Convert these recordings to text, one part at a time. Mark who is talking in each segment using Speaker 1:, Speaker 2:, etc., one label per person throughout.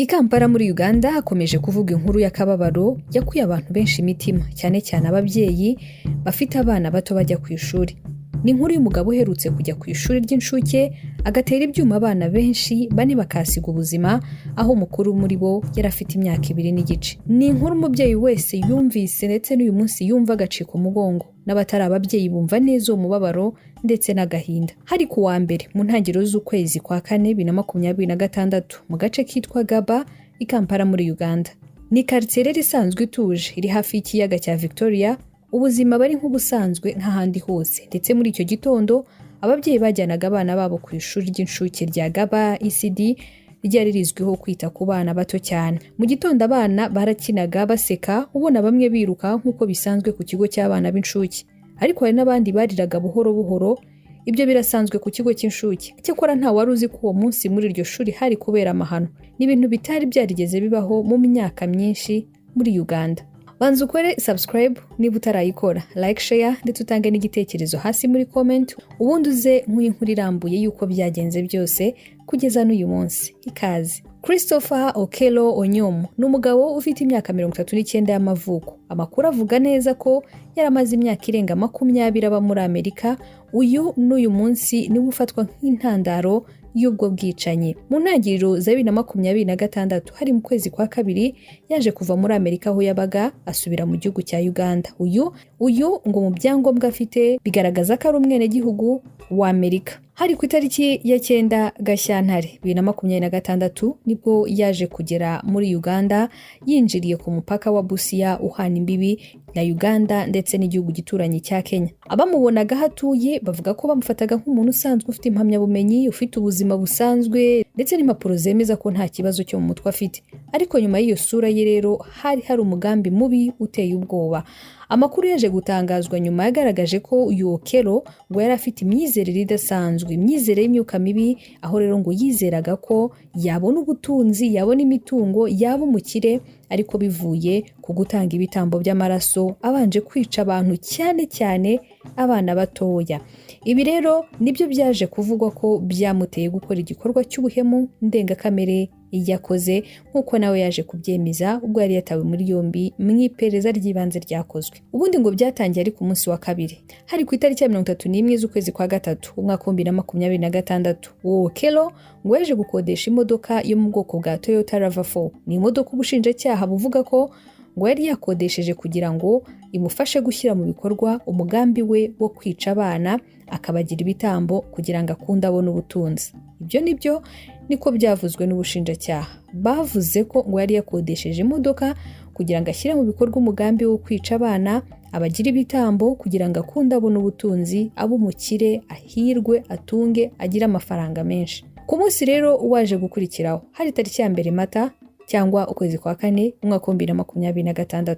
Speaker 1: Kampala muri Uganda hakomeje kuvuga inkuru y'akababaro yakuye abantu benshi imitima, cyane cyane ababyeyi bafite abana bato bajya ku ishuri. Ni inkuru y'umugabo uherutse kujya ku ishuri ry'incuke agatera ibyuma abana benshi, bane bakasiga ubuzima, aho umukuru muri bo yari afite imyaka 2 n'igice. Ni inkuru umubyeyi wese yumvise ndetse n'uyu munsi yumva agacika umugongo, n'abatari ababyeyi bumva neza uwo mubabaro ndetse n'agahinda. Hari ku wa mbere mu ntangiriro z'ukwezi kwa 4 2026 mu gace kitwa Ggaba Kampala muri Uganda. Ni quartier rero isanzwe ituje iri hafi y'ikiyaga cya Victoria. Ubuzima bari nk'ubusanzwe nk'ahandi hose, ndetse muri icyo gitondo ababyeyi bajyanaga abana babo ku ishuri ry'incuke rya Ggaba ECD ryari rizwiho kwita ku bana bato cyane. Mu gitondo abana barakinaga baseka, ubona bamwe biruka nk'uko bisanzwe ku kigo cy'abana b'incuke, ariko hari n'abandi bariraga buhoro buhoro. Ibyo birasanzwe ku kigo cy'incuke. Cyakora nta wari uzi ko uwo munsi muri iryo shuri hari kubera amahano. Ni ibintu bitari byarigeze bibaho mu myaka myinshi muri Uganda. Banza ukore subscribe niba utarayikora, like, share ndetse utange n'igitekerezo hasi muri comment, ubundi uze nk'inkuru irambuye yuko byagenze byose kugeza n'uyu munsi. Ikaze. Christopher OKELLO Onyomo ni umugabo ufite imyaka 39 y'amavuko. Amakuru avuga neza ko yaramaze imyaka irenga 20 aba muri Amerika. Uyu n'uyu munsi niwe ufatwa nk'intandaro y'ubwo bwicanyi. Mu ntangiriro za 2026 hari mu kwezi kwa 2 yaje kuva muri Amerika aho yabaga asubira mu gihugu cya Uganda. Uyu ngo mu byangombwa afite bigaragaza ko ari umwene gihugu wa Amerika. Hari ku itariki ya 9 Gashyantare 2026 nibwo yaje kugera muri Uganda, yinjiriye ku mupaka wa Busia uhana imbibi na Uganda ndetse n'igihugu gituranye cya Kenya. Abamubonaga hatuye bavuga ko bamufataga nk'umuntu usanzwe ufite impamyabumenyi, ufite ubuzima busanzwe ndetse n'impapuro zemeza ko nta kibazo cyo mu mutwe afite. Ariko nyuma y'iyo sura ye rero hari umugambi mubi uteye ubwoba. Amakuru yaje gutangazwa nyuma yagaragaje ko uyu OKELLO ngo yari afite imyizerere idasanzwe, imyizerere y'imyuka mibi, aho rero ngo yizeraga ko yabona ubutunzi, yabona imitungo, yaba umukire, ariko bivuye ku gutanga ibitambo by'amaraso abanje kwica abantu, cyane cyane abana batoya. Ibi rero nibyo byaje kuvugwa ko byamuteye gukora igikorwa cy'ubuhemu ndengakamere yakoze, nk'uko nawe yaje kubyemeza ubwo yari yatawe muri yombi mu iperereza ry'ibanze ryakozwe. Ubundi ngo byatangiye ari ku munsi wa 2 hari ku itariki ya 31 z'ukwezi kwa 3 umwaka 2026. OKELLO ngo yaje gukodesha imodoka yo mu bwoko bwa Toyota RAV4. Ni imodoka ubushinjacyaha buvuga ko ngo yari yakodesheje kugira ngo imufashe gushyira mu bikorwa umugambi we wo kwica abana akabagira ibitambo kugira ngo akunde abone ubutunzi. Ibyo nibyo niko byavuzwe n'ubushinjacyaha. Bavuze ko ngo yari yakodesheje imodoka kugira ngo ashyire mu bikorwa umugambi wo kwica abana, abagira ibitambo kugira ngo akunde abone ubutunzi, abe umukire, ahirwe, atunge, agire amafaranga menshi. Ku munsi rero waje gukurikiraho hari tariki ya 2 Mata cyangwa ukwezi kwa 4 umwaka 2026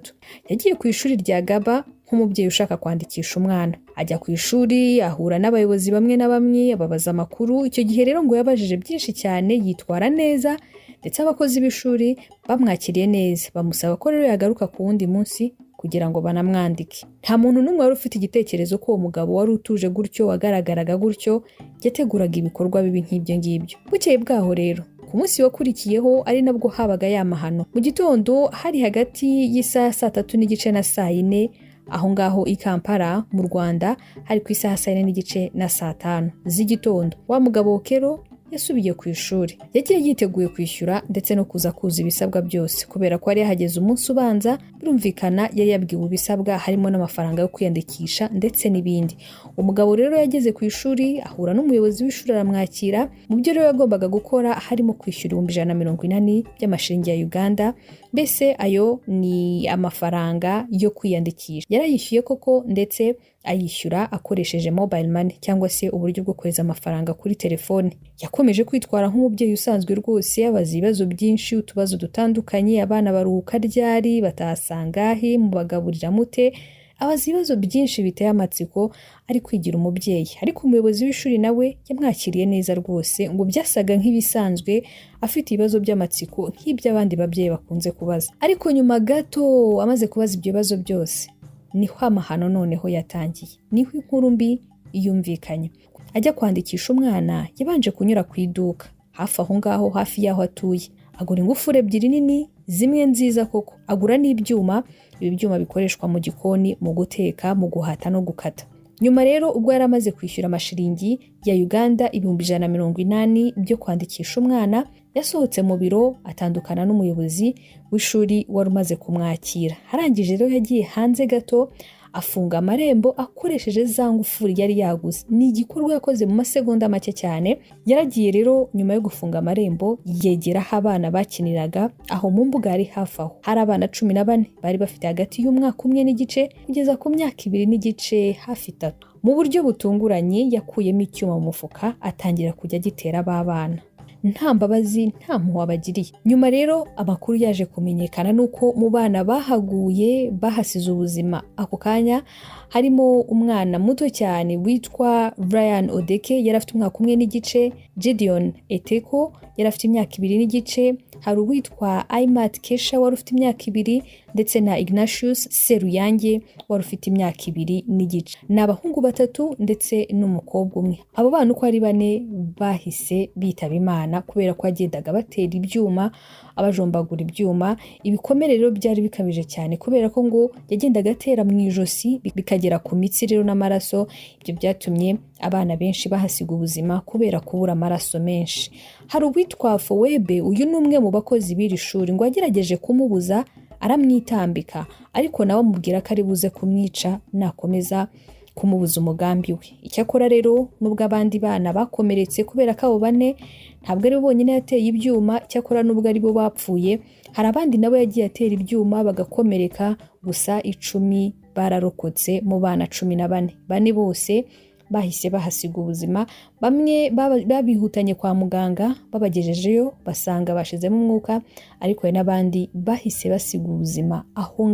Speaker 1: yagiye ku ishuri rya Ggaba nk'umubyeyi ushaka kwandikisha umwana. Ajya ku ishuri ahura n'abayobozi bamwe na bamwe, ababaza amakuru. Icyo gihe rero ngo yabajije byinshi cyane, yitwara neza, ndetse abakozi b'ishuri bamwakiriye neza, bamusaba ko rero yagaruka ku wundi munsi kugira ngo banamwandike. Nta muntu n'umwe wari ufite igitekerezo ko uwo mugabo wari utuje gutyo, wagaragaraga gutyo, yateguraga ibikorwa bibi nk'ibyo ngibyo. Bukeye bwaho rero ku munsi wakurikiyeho ari nabwo habaga yamahano. Mu gitondo hari hagati y'isaha 3 n'igice na 4 aho ngaho Kampala mu Rwanda hari ku isaha 4 n'igice na 5 z'igitondo. Wa mugabo OKELLO yasubiye ku ishuri. Yagiye yiteguye kwishyura ndetse no kuza ibisabwa byose, kubera ko yari yahageze umunsi ubanza. Birumvikana yari yabwiwe ibisabwa harimo n'amafaranga yo kwiyandikisha ndetse n'ibindi. Umugabo rero yageze ku ishuri ahura n'umuyobozi w'ishuri aramwakira. Mu byo rero yagombaga gukora harimo kwishyura 180 by'amashiringi ya Uganda. Mbese ayo ni amafaranga yo kwiyandikisha. Yarayishyuye koko, ndetse ayishyura akoresheje mobile money cyangwa se uburyo bwo kohereza amafaranga kuri telefone. Yakomeje kwitwara nk'umubyeyi usanzwe rwose, abaza ibibazo byinshi, utubazo dutandukanye. Abana baruhuka ryari, batasangahe, mubagaburira mute? Abaza ibibazo byinshi biteye amatsiko, ari kwigira umubyeyi. Ariko umuyobozi w'ishuri nawe yamwakiriye neza rwose, ngo byasaga nk'ibisanzwe, afite ibibazo by'amatsiko nk'iby'abandi babyeyi bakunze kubaza. Ariko nyuma gato amaze kubaza ibyo bibazo byose, niho amahano noneho yatangiye. Niho inkuru mbi yumvikanye. Ajya kwandikisha umwana yabanje kunyura ku iduka hafi aho ngaho, hafi y'aho atuye. agura ingufuri ebyiri nini zimwe nziza koko, agura n'ibyuma, ibi byuma bikoreshwa mu gikoni mu guteka, mu guhata no gukata. Nyuma rero ubwo yari amaze kwishyura amashiringi ya Uganda 180 byo kwandikisha umwana, yasohotse mu biro atandukana n'umuyobozi w'ishuri wari umaze kumwakira. Harangije rero yagiye hanze gato afunga amarembo akoresheje za ngufuri yari yaguze. Ni igikorwa yakoze mu masegonda make cyane. Yaragiye rero nyuma yo gufunga amarembo yegera aho abana bakiniraga, aho mu mbuga yari hafi aho. Hari abana 14 bari bafite hagati y'umwaka umwe n'igice kugeza ku myaka 2 n'igice hafi 3. Mu buryo butunguranye yakuyemo icyuma mu mufuka atangira kujya agitera abana. Nta mbabazi nta mpuhwe abagiriye. Nyuma rero amakuru yaje kumenyekana nuko mu bana bahaguye bahasize ubuzima ako kanya harimo umwana muto cyane witwa Brian Odeke, yari afite umwaka umwe n'igice, Gideon Eteko yari afite imyaka 2 n'igice, hari uwitwa Aimat Kesha wari ufite imyaka 2 ndetse na Ignatius Seruyange wari ufite imyaka 2 n'igice. Ni abahungu 3 ndetse n'umukobwa umwe. Abo bana uko ari 4 bahise bitaba Imana kubera ko agendaga batera ibyuma, abajombagura ibyuma. Ibikomere rero byari bikabije cyane kubera ko ngo yagendaga atera mu ijosi bikagera ku mitsi rero n'amaraso. Ibyo byatumye abana benshi bahasiga ubuzima kubera kubura amaraso menshi. Hari uwitwa Fowebe, uyu ni umwe mu bakozi b'iri shuri, ngo agerageje kumubuza aramwitambika, ariko nawe amubwira ko ari buze kumwica nakomeza kumubuza umugambi we. Icyakora rero nubwo abandi bana bakomeretse kubera ko abo 4 ntabwo ari bonyine yateye ibyuma, cyakora nubwo ari bo bapfuye, hari abandi nabo yagiye atera ibyuma bagakomereka, gusa 10 bararokotse mu bana 14. 4 bose bahise bahasiga ubuzima. Bamwe babihutanye kwa muganga, babagejejeyo basanga bashizemo umwuka, ariko hari n'abandi bahise basiga ubuzima aho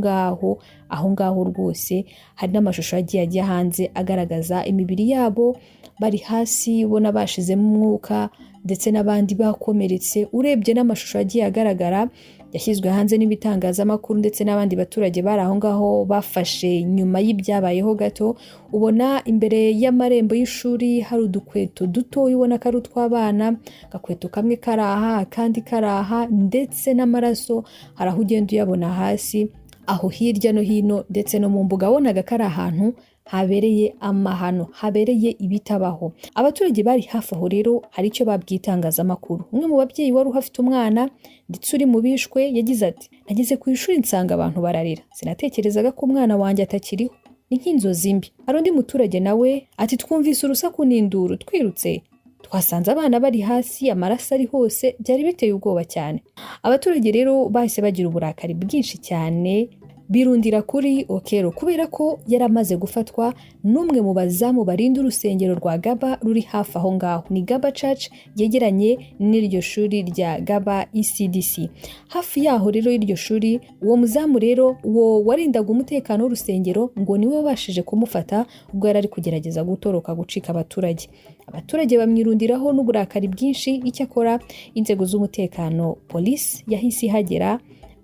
Speaker 1: ngaho rwose. Hari n'amashusho yagiye hanze agaragaza imibiri yabo bari hasi ubona bashizemo umwuka, ndetse n'abandi bakomeretse. Urebye n'amashusho yagiye agaragara yashyizwe hanze n'ibitangazamakuru ndetse n'abandi baturage bari aho ngaho bafashe nyuma y'ibyabayeho gato, ubona imbere y'amarembo y'ishuri hari udukweto duto ubona ko ari utw'abana, gakweto kamwe karaha kandi karaha, ndetse n'amaraso hari aho ugenda uyabona hasi aho hirya no hino, ndetse no mu mbuga wabonaga ko ari ahantu habereye amahano, habereye ibitabaho. Abaturage bari hafi aho rero hari icyo babwitangazamakuru. Umwe mu babyeyi wari uhafite umwana ndetse uri mu bishwe yagize ati, nageze ku ishuri nsanga abantu bararira, sinatekerezaga ko umwana wanjye atakiriho, ni nk'inzozi mbi. Hari undi muturage nawe ati, twumvise urusaku n'induru, twirutse twasanze abana bari hasi, amaraso ari hose, byari biteye ubwoba cyane. Abaturage rero bahise bagira uburakari bwinshi cyane, birundira kuri OKELLO kubera ko yari amaze gufatwa n'umwe mu bazamu barinda urusengero rwa Ggaba ruri hafi aho ngaho. Ni Ggaba Church yegeranye n'iryo shuri rya Ggaba ECDC. Hafi yaho rero y'iryo shuri, uwo muzamu rero uwo warindaga umutekano w'urusengero ngo niwe wabashije kumufata ubwo yari ari kugerageza gutoroka gucika abaturage. Abaturage bamwirundiraho n'uburakari bwinshi. Icyakora inzego z'umutekano polisi yahise ihagera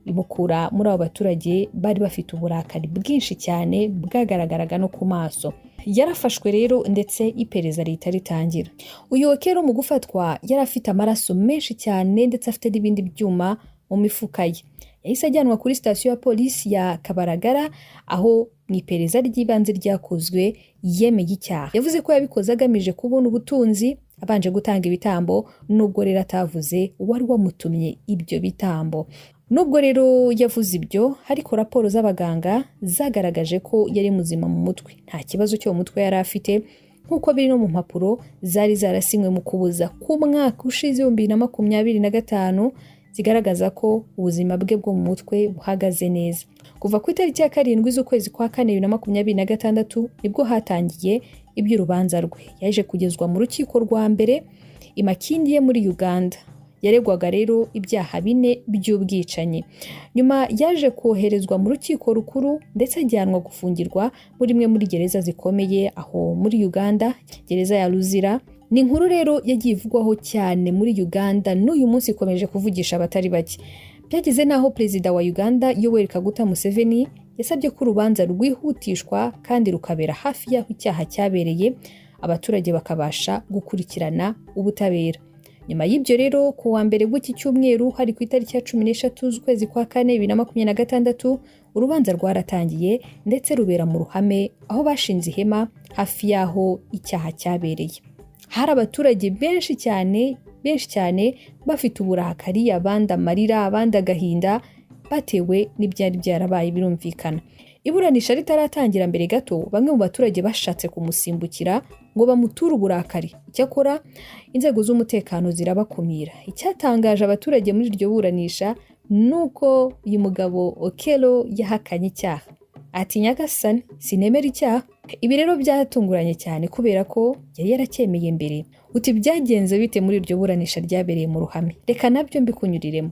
Speaker 1: imukura muri abo baturage bari bafite uburakari bwinshi cyane bwagaragaraga no ku maso. Yarafashwe rero ndetse iperereza rihita ritangira. Uyu OKELLO mu gufatwa yari afite amaraso menshi cyane ndetse afite n'ibindi byuma mu mifuka ye. Yahise ajyanwa kuri sitasiyo ya polisi ya Kabaragara, aho mu iperereza ry'ibanze ryakozwe yemeye icyaha. Yavuze ko yabikoze agamije kubona ubutunzi, abanje gutanga ibitambo, nubwo rero atavuze wari wamutumye ibyo bitambo. Nubwo rero yavuze ibyo, ariko raporo z'abaganga zagaragaje ko yari muzima mu mutwe, nta kibazo cyo mu mutwe yari afite, nk'uko biri no mu mpapuro zari zarasinywe mu kubuza ku mwaka ushize 2025 zigaragaza ko ubuzima bwe bwo mu mutwe buhagaze neza. Kuva ku itariki ya 7 z'ukwezi kwa 4 2026 nibwo hatangiye iby'urubanza rwe. Yaje kugezwa mu rukiko rwa mbere imakindi ye muri Uganda. Yaregwaga rero ibyaha 4 by'ubwicanyi. Nyuma yaje koherezwa mu rukiko rukuru ndetse ajyanwa gufungirwa muri imwe muri gereza zikomeye aho muri Uganda, gereza ya Luzira. Ni inkuru rero yagiye ivugwaho cyane muri Uganda, n'uyu munsi ikomeje kuvugisha abatari bake. Byageze naho perezida wa Uganda Yoweri Kaguta Museveni yasabye ko urubanza rwihutishwa kandi rukabera hafi y'aho icyaha cyabereye, abaturage bakabasha gukurikirana ubutabera. Nyuma y'ibyo rero ku wa mbere w'iki cyumweru hari ku itariki ya 13 z'ukwezi kwa 4 2026 urubanza rwaratangiye ndetse rubera mu ruhame aho bashinze ihema hafi yaho icyaha cyabereye. Hari abaturage benshi cyane bafite uburakari, abandi amarira, abandi agahinda batewe n'ibyari byarabaye birumvikana. Iburanisha ritaratangira mbere gato bamwe mu baturage bashatse kumusimbukira ngo bamuture uburakari. Icyakora inzego z'umutekano zirabakumira. Icyatangaje abaturage muri iryo buranisha nuko uyu mugabo OKELLO yahakanye icyaha. Ati nyagasani sinemera icyaha. Ibi rero byatunguranye cyane kubera ko yari yaracyemeye mbere. Uti byagenze bite muri iryo buranisha ryabereye mu ruhame? Reka nabyo mbikunyuriremo.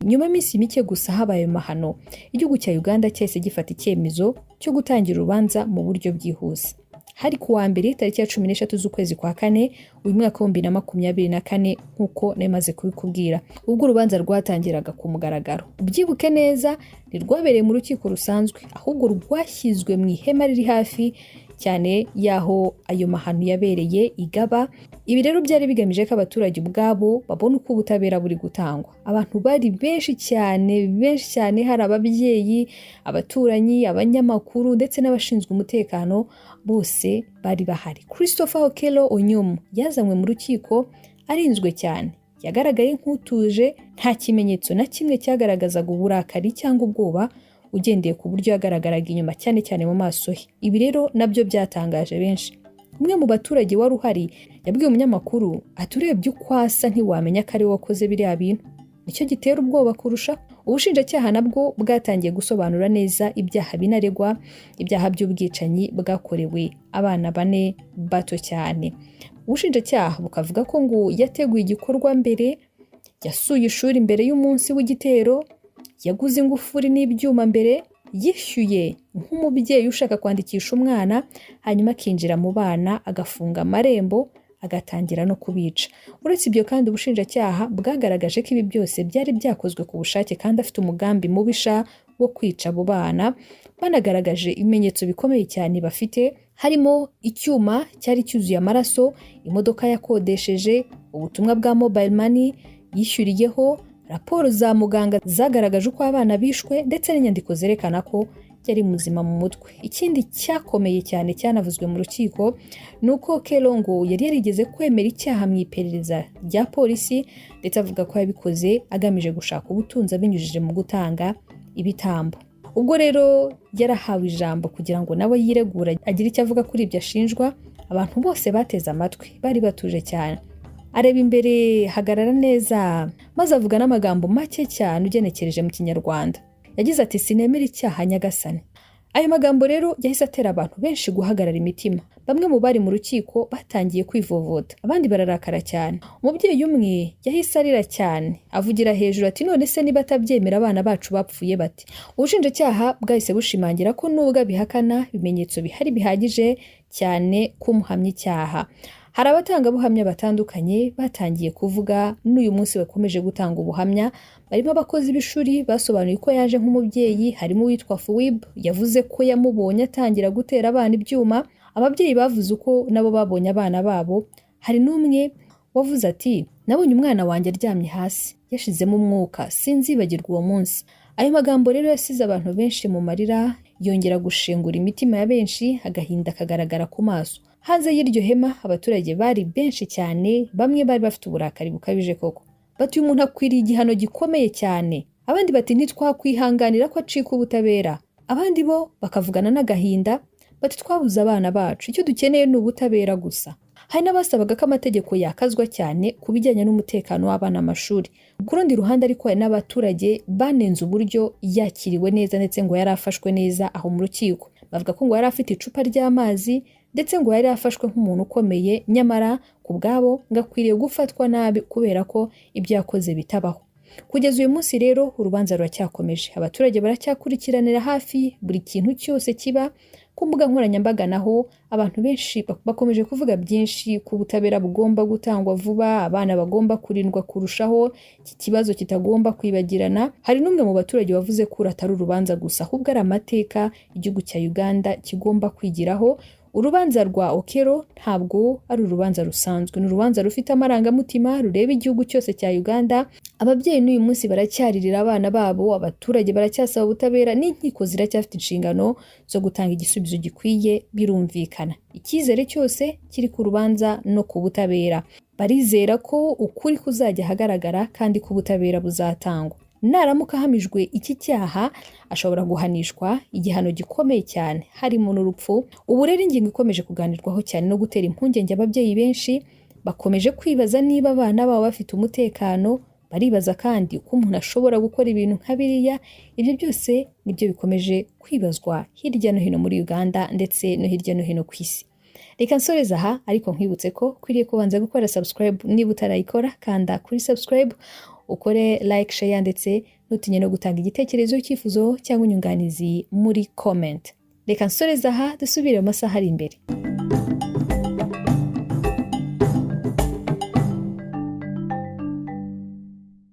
Speaker 1: Nyuma y'iminsi mike gusa habaye mahano, igihugu cya Uganda cyese gifata icyemezo cyo gutangira urubanza mu buryo bwihuse. Hari ku wa mbere tariki ya 13 z'ukwezi kwa 4 uyu mwaka wa 2024 nkuko nemaze kubikubwira. Ubwo urubanza rwatangiraga ku mugaragaro. Ubyibuke neza ntirwabereye mu rukiko rusanzwe, ahubwo rwashyizwe mu ihema riri hafi cyane yaho ayo mahano yabereye Ggaba. Ibi rero byari bigamije ko abaturage ubwabo babona uko ubutabera buri gutangwa. Abantu bari benshi cyane, hari ababyeyi, abaturanyi, abanyamakuru ndetse n'abashinzwe umutekano bose bari bahari. Christopher OKELLO yazanywe mu rukiko arinzwe cyane. Yagaragaye nk'utuje, nta kimenyetso na kimwe cyagaragazaga uburakari cyangwa ubwoba ugendeye ku buryo yagaragaraga inyuma cyane mu maso he. Ibi rero nabyo byatangaje benshi. Umwe mu baturage wari uhari yabwiye umunyamakuru ati urebye uko asa ntiwamenya ko ari we wakoze biriya bintu. Nicyo gitera ubwoba kurusha. Ubushinjacyaha nabwo bwatangiye gusobanura neza ibyaha binaregwa, ibyaha by'ubwicanyi bwakorewe abana 4 bato cyane. Ubushinjacyaha bukavuga ko ngo yateguye igikorwa mbere, yasuye ishuri mbere y'umunsi w'igitero, yaguze ingufuri n'ibyuma mbere, yishyuye nk'umubyeyi ushaka kwandikisha umwana, hanyuma akinjira mu bana agafunga amarembo agatangira no kubica. Uretse ibyo kandi ubushinjacyaha bwagaragaje ko ibi byose byari byakozwe ku bushake kandi afite umugambi mubisha wo kwica abo bana. Banagaragaje ibimenyetso bikomeye cyane bafite, harimo icyuma cyari cyuzuye amaraso, imodoka yakodesheje, ubutumwa bwa mobile money yishyuriyeho, raporo za muganga zagaragaje uko abana bishwe ndetse n'inyandiko zerekana ko yari muzima mu mutwe. Ikindi cyakomeye cyane cyanavuzwe mu rukiko nuko OKELLO yari yarigeze kwemera icyaha mu iperereza rya polisi ndetse avuga ko yabikoze agamije gushaka ubutunzi abinyujije mu gutanga ibitambo. Ubwo rero yarahawe ijambo kugira ngo nawe yiregura agire icyo avuga kuri ibyo ashinjwa. Abantu bose bateze amatwi, bari batuje cyane. Areba imbere, hagarara neza, maze avuga n'amagambo make cyane ugenekereje mu Kinyarwanda. Yagize ati sinemera icyaha nyagasani. Ayo magambo rero yahise atera abantu benshi guhagarara imitima. Bamwe mu bari mu rukiko batangiye kwivovota, abandi bararakara cyane. Umubyeyi umwe yahise arira cyane, avugira hejuru ati none se niba atabyemera abana bacu bapfuye bati. Ubushinjacyaha bwahise bushimangira ko nubwo bihakana ibimenyetso bihari bihagije cyane kumuhamya icyaha. Hari abatangabuhamya batandukanye batangiye kuvuga n'uyu munsi bakomeje gutanga ubuhamya. Barimo abakozi b'ishuri basobanuye ko yaje nk'umubyeyi, harimo uwitwa Fuwib yavuze ko yamubonye atangira gutera abana ibyuma. Ababyeyi bavuze uko nabo babonye abana babo. Hari n'umwe wavuze ati nabonye umwana wanjye aryamye hasi yashizemo umwuka, sinzibagirwa uwo munsi. Ayo magambo rero yasize abantu benshi mu marira, yongera gushengura imitima ya benshi, agahinda kagaragara ku maso. Hanze y'iryo hema abaturage bari benshi cyane, bamwe bari bafite uburakari bukabije koko. Bati umuntu akwiriye igihano gikomeye cyane. Abandi bati ntitwakwihanganira ko acika ubutabera. Abandi bo bakavugana n'agahinda bati twabuze abana bacu, icyo dukeneye ni ubutabera gusa. Hari n'abasabaga ko amategeko yakazwa cyane ku bijyanye n'umutekano w'abana amashuri. Ku rundi ruhande ariko hari n'abaturage banenze uburyo yakiriwe neza ndetse ngo yari afashwe neza aho mu rukiko. Bavuga ko ngo yari afite icupa ry'amazi ndetse ngo yari afashwe nk'umuntu ukomeye, nyamara ku bwabo ngo akwiriye gufatwa nabi kubera ko ibyo yakoze bitabaho. Kugeza uyu munsi rero urubanza ruracyakomeje. Abaturage baracyakurikiranira hafi buri kintu cyose kiba. Ku mbuga nkoranyambaga naho abantu benshi bakomeje kuvuga byinshi ku butabera bugomba gutangwa vuba, abana bagomba kurindwa kurushaho, iki kibazo kitagomba kwibagirana. Hari n'umwe mu baturage wavuze ko atari urubanza gusa ahubwo ari amateka igihugu cya Uganda kigomba kwigiraho. urubanza rwa OKELLO ntabwo ari urubanza rusanzwe, ni urubanza rufite amarangamutima rureba igihugu cyose cya Uganda. Ababyeyi n'uyu munsi baracyaririra abana babo, abaturage baracyasaba ubutabera, n'inkiko ziracyafite inshingano zo gutanga igisubizo gikwiye. Birumvikana icyizere cyose kiri ku rubanza no ku butabera. Barizera ko ukuri kuzajya hagaragara kandi ko ubutabera buzatangwa. Naramuka ahamijwe iki cyaha ashobora guhanishwa igihano gikomeye cyane harimo n'urupfu. Ubu rero ingingo ikomeje kuganirwaho cyane no gutera impungenge ababyeyi benshi bakomeje kwibaza niba abana babo bafite umutekano. Baribaza kandi uko umuntu ashobora gukora ibintu nka biriya. Ibyo byose nibyo bikomeje kwibazwa hirya no hino muri Uganda ndetse no hirya no hino ku isi. Reka nsoreza aha, ariko nkwibutse ko kwiriye kubanza gukora subscribe niba utarayikora. Kanda kuri subscribe, ukore like, share ndetse nutinye no gutanga igitekerezo, icyifuzo cyangwa inyunganizi muri comment. Reka nsoreza aha, dusubire mu masaha ari imbere.